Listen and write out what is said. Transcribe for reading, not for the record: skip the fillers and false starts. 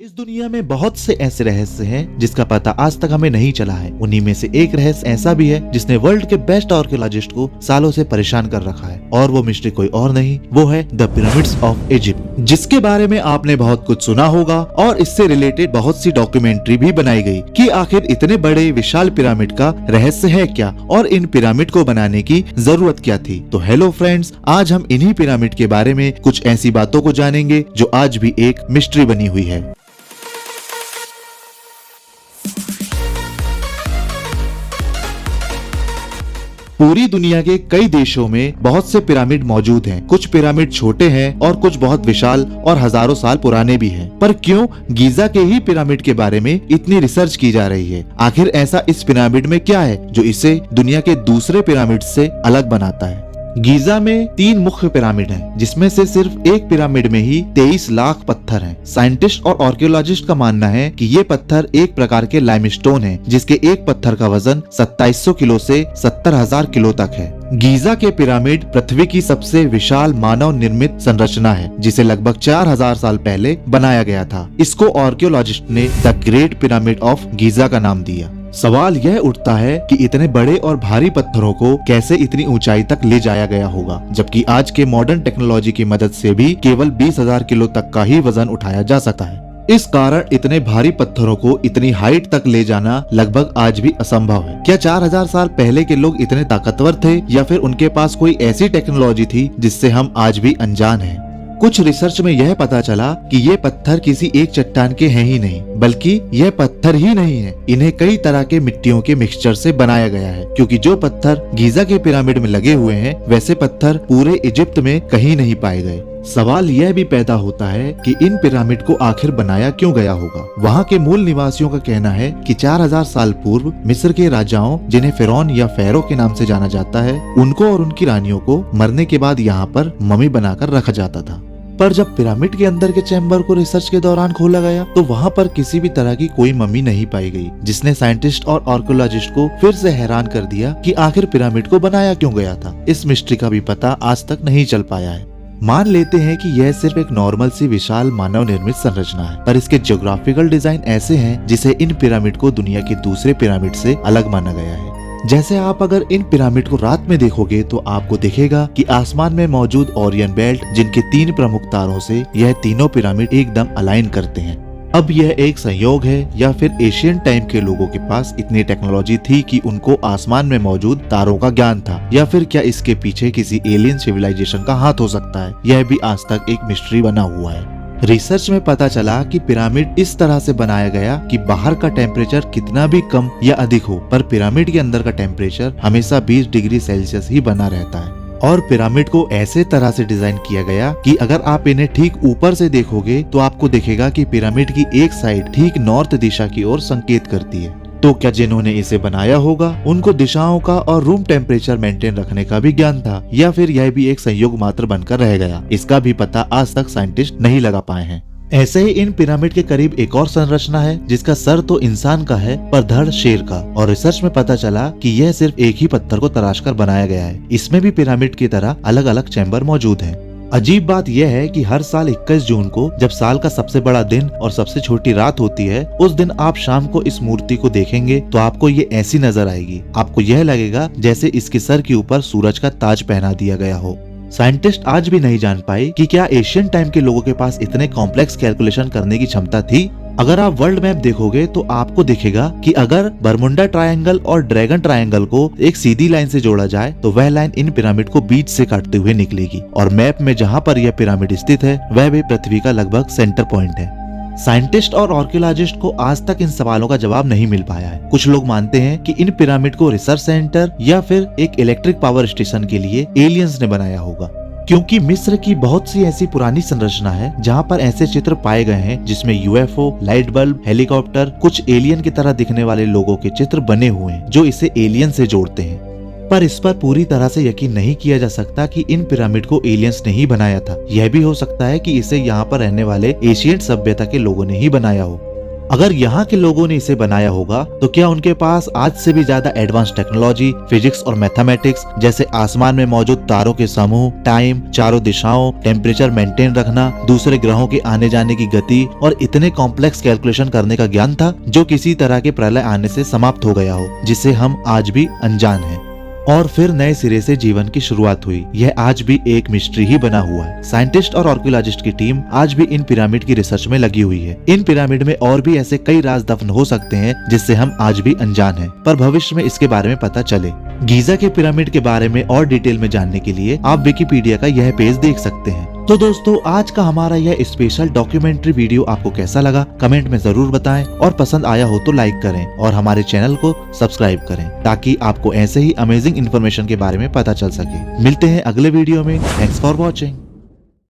इस दुनिया में बहुत से ऐसे रहस्य हैं जिसका पता आज तक हमें नहीं चला है। उन्हीं में से एक रहस्य ऐसा भी है जिसने वर्ल्ड के बेस्ट आर्कियोलॉजिस्ट को सालों से परेशान कर रखा है, और वो मिस्ट्री कोई और नहीं, वो है द पिरामिड्स ऑफ इजिप्ट, जिसके बारे में आपने बहुत कुछ सुना होगा और इससे रिलेटेड बहुत सी डॉक्यूमेंट्री भी बनाई गई कि आखिर इतने बड़े विशाल पिरामिड का रहस्य है क्या और इन पिरामिड को बनाने की जरूरत क्या थी। तो हेलो फ्रेंड्स, आज हम इन्हीं पिरामिड के बारे में कुछ ऐसी बातों को जानेंगे जो आज भी एक मिस्ट्री बनी हुई है। पूरी दुनिया के कई देशों में बहुत से पिरामिड मौजूद हैं। कुछ पिरामिड छोटे हैं और कुछ बहुत विशाल और हजारों साल पुराने भी हैं। पर क्यों गीजा के ही पिरामिड के बारे में इतनी रिसर्च की जा रही है? आखिर ऐसा इस पिरामिड में क्या है जो इसे दुनिया के दूसरे पिरामिड से अलग बनाता है? गीजा में 3 मुख्य पिरामिड हैं, जिसमें से सिर्फ एक पिरामिड में ही 23 लाख पत्थर हैं। साइंटिस्ट और आर्कियोलॉजिस्ट का मानना है कि ये पत्थर एक प्रकार के लाइमस्टोन हैं, जिसके एक पत्थर का वजन 2700 किलो से 70,000 किलो तक है। गीजा के पिरामिड पृथ्वी की सबसे विशाल मानव निर्मित संरचना है, जिसे लगभग 4000 साल पहले बनाया गया था। इसको आर्कियोलॉजिस्ट ने the great pyramid of Giza का नाम दिया। सवाल यह उठता है कि इतने बड़े और भारी पत्थरों को कैसे इतनी ऊंचाई तक ले जाया गया होगा, जबकि आज के मॉडर्न टेक्नोलॉजी की मदद से भी केवल 20,000 किलो तक का ही वजन उठाया जा सकता है। इस कारण इतने भारी पत्थरों को इतनी हाइट तक ले जाना लगभग आज भी असंभव है। क्या 4000 साल पहले के लोग इतने ताकतवर थे, या फिर उनके पास कोई ऐसी टेक्नोलॉजी थी जिससे हम आज भी अनजान हैं? कुछ रिसर्च में यह पता चला कि ये पत्थर किसी एक चट्टान के हैं ही नहीं, बल्कि यह पत्थर ही नहीं है, इन्हें कई तरह के मिट्टियों के मिक्सचर से बनाया गया है। क्योंकि जो पत्थर गीजा के पिरामिड में लगे हुए हैं, वैसे पत्थर पूरे इजिप्ट में कहीं नहीं पाए गए। सवाल यह भी पैदा होता है कि इन पिरामिड को आखिर बनाया क्यों गया होगा? वहाँ के मूल निवासियों का कहना है कि 4000 साल पूर्व मिस्र के राजाओं, जिन्हें फिरौन या फैरो के नाम से जाना जाता है, उनको और उनकी रानियों को मरने के बाद यहाँ पर मम्मी बनाकर रखा जाता था। पर जब पिरामिड के अंदर के चैम्बर को रिसर्च के दौरान खोला गया तो वहाँ पर किसी भी तरह की कोई मम्मी नहीं पाई गई, जिसने साइंटिस्ट और आर्कियोलॉजिस्ट को फिर से हैरान कर दिया कि आखिर पिरामिड को बनाया क्यों गया था। इस मिस्ट्री का भी पता आज तक नहीं चल पाया है। मान लेते हैं कि यह सिर्फ एक नॉर्मल सी विशाल मानव निर्मित संरचना है, पर इसके ज्योग्राफिकल डिजाइन ऐसे हैं जिसे इन पिरामिड को दुनिया के दूसरे पिरामिड से अलग माना गया है। जैसे आप अगर इन पिरामिड को रात में देखोगे तो आपको दिखेगा कि आसमान में मौजूद ओरियन बेल्ट, जिनके 3 प्रमुख तारों से यह तीनों पिरामिड एकदम अलाइन करते हैं। अब यह एक संयोग है, या फिर एशियन टाइम के लोगों के पास इतनी टेक्नोलॉजी थी कि उनको आसमान में मौजूद तारों का ज्ञान था, या फिर क्या इसके पीछे किसी एलियन सिविलाइजेशन का हाथ हो सकता है? यह भी आज तक एक मिस्ट्री बना हुआ है। रिसर्च में पता चला कि पिरामिड इस तरह से बनाया गया कि बाहर का टेम्परेचर कितना भी कम या अधिक हो, पर पिरामिड के अंदर का टेम्परेचर हमेशा 20 डिग्री सेल्सियस ही बना रहता है। और पिरामिड को ऐसे तरह से डिजाइन किया गया कि अगर आप इन्हें ठीक ऊपर से देखोगे तो आपको दिखेगा कि पिरामिड की एक साइड ठीक नॉर्थ दिशा की ओर संकेत करती है। तो क्या जिन्होंने इसे बनाया होगा उनको दिशाओं का और रूम टेम्परेचर मेंटेन रखने का भी ज्ञान था, या फिर यह भी एक संयोग मात्र बनकर रह गया? इसका भी पता आज तक साइंटिस्ट नहीं लगा पाए हैं। ऐसे ही इन पिरामिड के करीब एक और संरचना है जिसका सर तो इंसान का है पर धड़ शेर का, और रिसर्च में पता चला कि यह सिर्फ एक ही पत्थर को तराशकर बनाया गया है। इसमें भी पिरामिड की तरह अलग अलग चैम्बर मौजूद हैं। अजीब बात यह है कि हर साल 21 जून को, जब साल का सबसे बड़ा दिन और सबसे छोटी रात होती है, उस दिन आप शाम को इस मूर्ति को देखेंगे तो आपको ये ऐसी नजर आएगी। आपको यह लगेगा जैसे इसके सर के ऊपर सूरज का ताज पहना दिया गया हो। साइंटिस्ट आज भी नहीं जान पाए कि क्या एशियन टाइम के लोगों के पास इतने कॉम्प्लेक्स कैलकुलेशन करने की क्षमता थी। अगर आप वर्ल्ड मैप देखोगे तो आपको दिखेगा कि अगर बरमुंडा ट्रायंगल और ड्रैगन ट्रायंगल को एक सीधी लाइन से जोड़ा जाए तो वह लाइन इन पिरामिड को बीच से काटते हुए निकलेगी, और मैप में जहाँ पर यह पिरामिड स्थित है वह भी पृथ्वी का लगभग सेंटर पॉइंट है। साइंटिस्ट और आर्कियोलॉजिस्ट को आज तक इन सवालों का जवाब नहीं मिल पाया है। कुछ लोग मानते हैं कि इन पिरामिड को रिसर्च सेंटर या फिर एक इलेक्ट्रिक पावर स्टेशन के लिए एलियंस ने बनाया होगा, क्योंकि मिस्र की बहुत सी ऐसी पुरानी संरचना है जहाँ पर ऐसे चित्र पाए गए हैं जिसमें यूएफओ, लाइट बल्ब, हेलीकॉप्टर, कुछ एलियन की तरह दिखने वाले लोगों के चित्र बने हुए हैं जो इसे एलियन से जोड़ते हैं। पर इस पर पूरी तरह से यकीन नहीं किया जा सकता कि इन पिरामिड को एलियंस ने ही बनाया था। यह भी हो सकता है कि इसे यहाँ पर रहने वाले एशियन सभ्यता के लोगों ने ही बनाया हो। अगर यहाँ के लोगों ने इसे बनाया होगा तो क्या उनके पास आज से भी ज्यादा एडवांस टेक्नोलॉजी, फिजिक्स और मैथमेटिक्स जैसे आसमान में मौजूद तारों के समूह, टाइम, चारों दिशाओं, टेम्परेचर मेंटेन रखना, दूसरे ग्रहों के आने जाने की गति और इतने कॉम्प्लेक्स कैलकुलेशन करने का ज्ञान था जो किसी तरह के प्रलय आने से समाप्त हो गया हो, जिसे हम आज भी अनजान हैं। और फिर नए सिरे से जीवन की शुरुआत हुई। यह आज भी एक मिस्ट्री ही बना हुआ है। साइंटिस्ट और आर्कियोलॉजिस्ट की टीम आज भी इन पिरामिड की रिसर्च में लगी हुई है। इन पिरामिड में और भी ऐसे कई राज दफन हो सकते हैं जिससे हम आज भी अनजान हैं, पर भविष्य में इसके बारे में पता चले। गीजा के पिरामिड के बारे में और डिटेल में जानने के लिए आप विकिपीडिया का यह पेज देख सकते हैं। तो दोस्तों, आज का हमारा यह स्पेशल डॉक्यूमेंट्री वीडियो आपको कैसा लगा कमेंट में जरूर बताएं और पसंद आया हो तो लाइक करें और हमारे चैनल को सब्सक्राइब करें ताकि आपको ऐसे ही अमेजिंग इन्फॉर्मेशन के बारे में पता चल सके। मिलते हैं अगले वीडियो में। Thanks for watching.